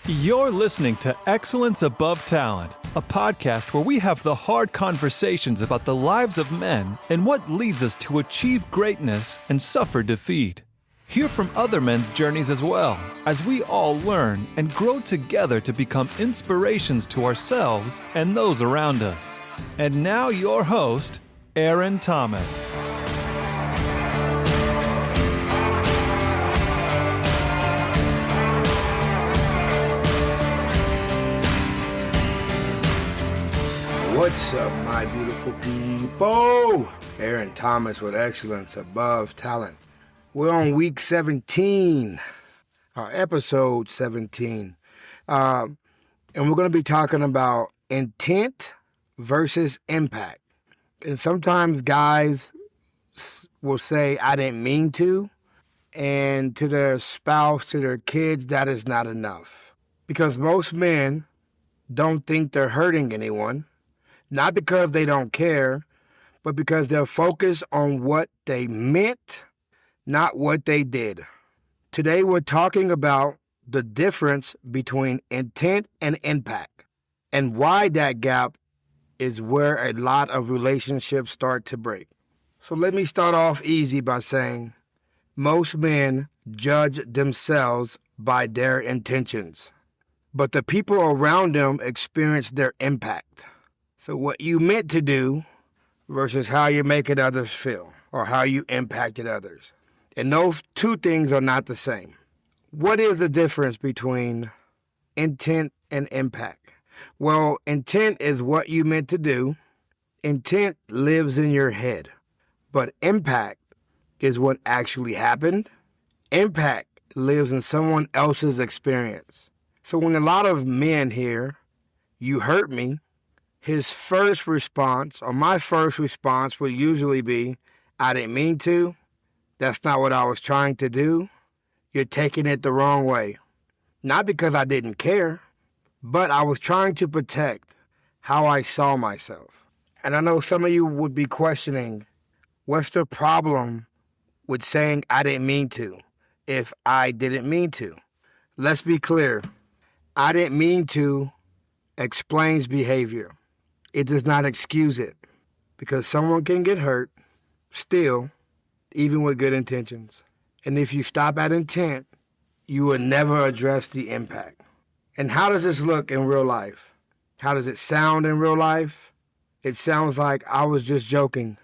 You're listening to Excellence Above Talent, a podcast where we have the hard conversations about the lives of men and what leads us to achieve greatness and suffer defeat. Hear from other men's journeys as well, as we all learn and grow together to become inspirations to ourselves and those around us. And now your host, Aaron Thomas. What's up, my beautiful people? Aaron Thomas with Excellence Above Talent. We're on week 17, episode 17. And we're going to be talking about intent versus impact. And sometimes guys will say, I didn't mean to. And to their spouse, to their kids, that is not enough. Because most men don't think they're hurting anyone. Not because they don't care, but because they're focused on what they meant, not what they did. Today we're talking about the difference between intent and impact, and why that gap is where a lot of relationships start to break. So let me start off easy by saying most men judge themselves by their intentions, but the people around them experience their impact. So what you meant to do versus how you're making others feel or how you impacted others. And those two things are not the same. What is the difference between intent and impact? Well, intent is what you meant to do. Intent lives in your head. But impact is what actually happened. Impact lives in someone else's experience. So when a lot of men hear, you hurt me, his first response, or my first response, would usually be, I didn't mean to. That's not what I was trying to do. You're taking it the wrong way. Not because I didn't care, but I was trying to protect how I saw myself. And I know some of you would be questioning, what's the problem with saying I didn't mean to if I didn't mean to? Let's be clear. I didn't mean to explains behavior. It does not excuse it, because someone can get hurt still, even with good intentions. And if you stop at intent, you will never address the impact. And how does this look in real life? How does it sound in real life? It sounds like, I was just joking.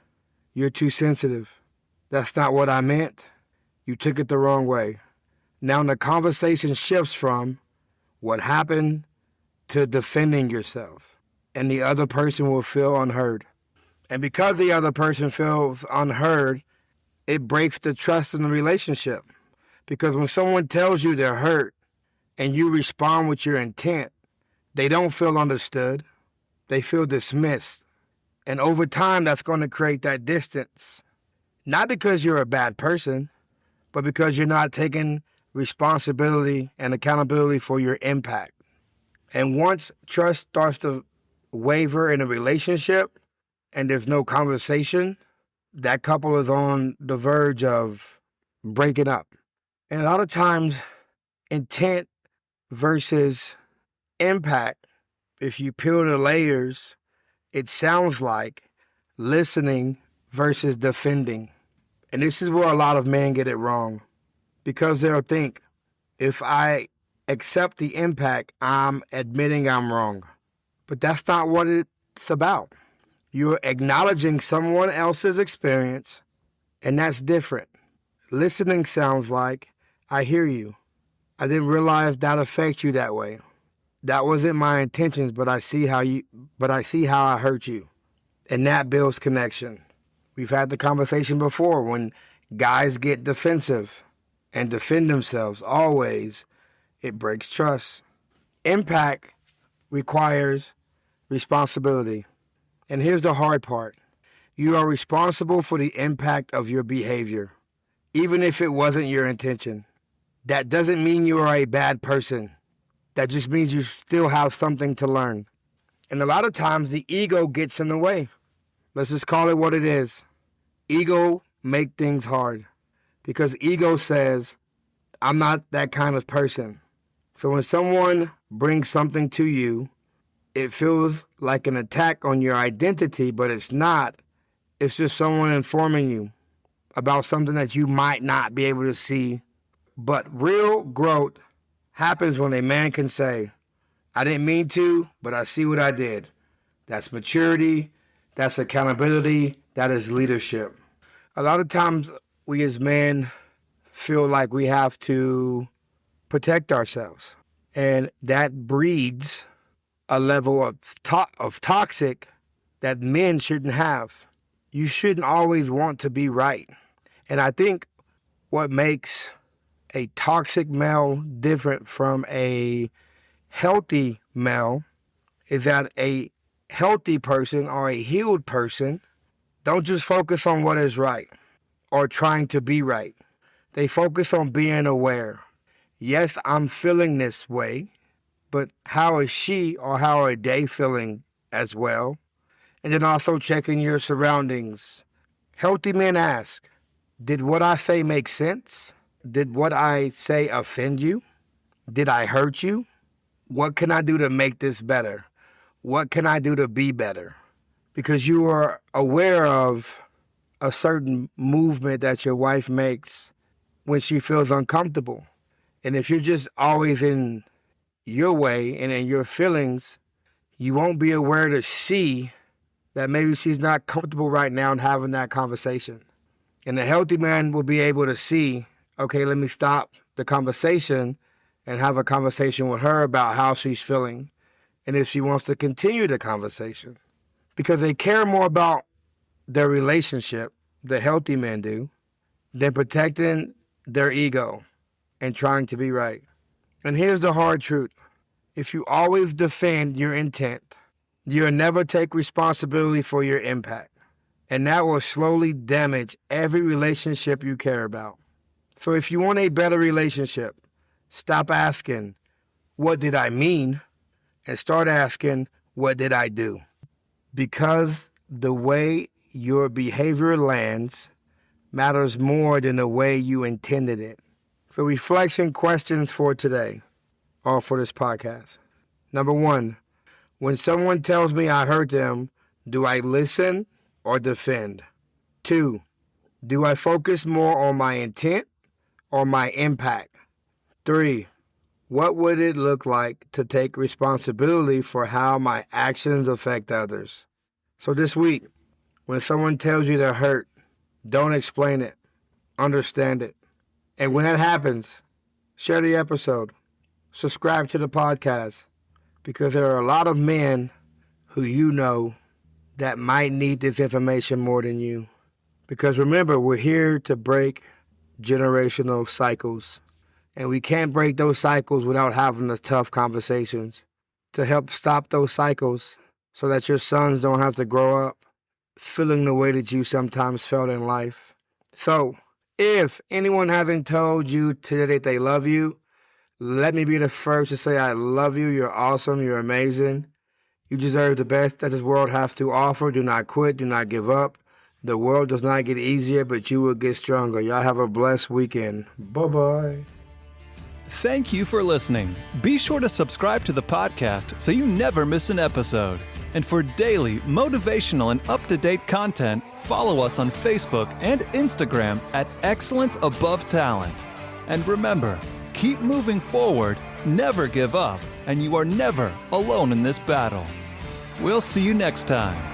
You're too sensitive. That's not what I meant. You took it the wrong way. Now the conversation shifts from what happened to defending yourself. And the other person will feel unheard. And because the other person feels unheard, it breaks the trust in the relationship. Because when someone tells you they're hurt and you respond with your intent, they don't feel understood. They feel dismissed. And over time, that's going to create that distance. Not because you're a bad person, but because you're not taking responsibility and accountability for your impact. And once trust starts to waver in a relationship and there's no conversation, that couple is on the verge of breaking up. And a lot of times, intent versus impact, if you peel the layers, it sounds like listening versus defending. And this is where a lot of men get it wrong, because they'll think, if I accept the impact, I'm admitting I'm wrong. But that's not what it's about. You're acknowledging someone else's experience, and that's different. Listening sounds like, I hear you. I didn't realize that affects you that way. That wasn't my intentions, but I see how I hurt you. And that builds connection. We've had the conversation before when guys get defensive and defend themselves, always, it breaks trust. Impact requires responsibility. And here's the hard part. You are responsible for the impact of your behavior, even if it wasn't your intention. That doesn't mean you are a bad person. That just means you still have something to learn. And a lot of times the ego gets in the way. Let's just call it what it is. Ego make things hard, because ego says, I'm not that kind of person. So when someone brings something to you, it feels like an attack on your identity, but it's not. It's just someone informing you about something that you might not be able to see. But real growth happens when a man can say, I didn't mean to, but I see what I did. That's maturity. That's accountability. That is leadership. A lot of times we as men feel like we have to protect ourselves. And that breeds a level of toxic that men shouldn't have. You shouldn't always want to be right. And I think what makes a toxic male different from a healthy male is that a healthy person or a healed person don't just focus on what is right or trying to be right. They focus on being aware. Yes, I'm feeling this way, but how is she or how are they feeling as well? And then also checking your surroundings. Healthy men ask, did what I say make sense? Did what I say offend you? Did I hurt you? What can I do to make this better? What can I do to be better? Because you are aware of a certain movement that your wife makes when she feels uncomfortable. And if you're just always in your way and in your feelings, you won't be aware to see that maybe she's not comfortable right now in having that conversation. And a healthy man will be able to see, okay, let me stop the conversation and have a conversation with her about how she's feeling and if she wants to continue the conversation. Because they care more about their relationship, the healthy men do, than protecting their ego and trying to be right. And here's the hard truth. If you always defend your intent, you'll never take responsibility for your impact. And that will slowly damage every relationship you care about. So if you want a better relationship, stop asking, what did I mean? And start asking, what did I do? Because the way your behavior lands matters more than the way you intended it. So reflection questions for today, or for this podcast. Number 1, when someone tells me I hurt them, do I listen or defend? 2, do I focus more on my intent or my impact? 3, what would it look like to take responsibility for how my actions affect others? So this week, when someone tells you they're hurt, don't explain it. Understand it. And when that happens, share the episode. Subscribe to the podcast. Because there are a lot of men who you know that might need this information more than you. Because remember, we're here to break generational cycles. And we can't break those cycles without having the tough conversations to help stop those cycles so that your sons don't have to grow up feeling the way that you sometimes felt in life. So, if anyone hasn't told you today that they love you, let me be the first to say I love you. You're awesome. You're amazing. You deserve the best that this world has to offer. Do not quit. Do not give up. The world does not get easier, but you will get stronger. Y'all have a blessed weekend. Bye-bye. Thank you for listening. Be sure to subscribe to the podcast so you never miss an episode. And for daily, motivational, and up-to-date content, follow us on Facebook and Instagram at Excellence Above Talent. And remember, keep moving forward, never give up, and you are never alone in this battle. We'll see you next time.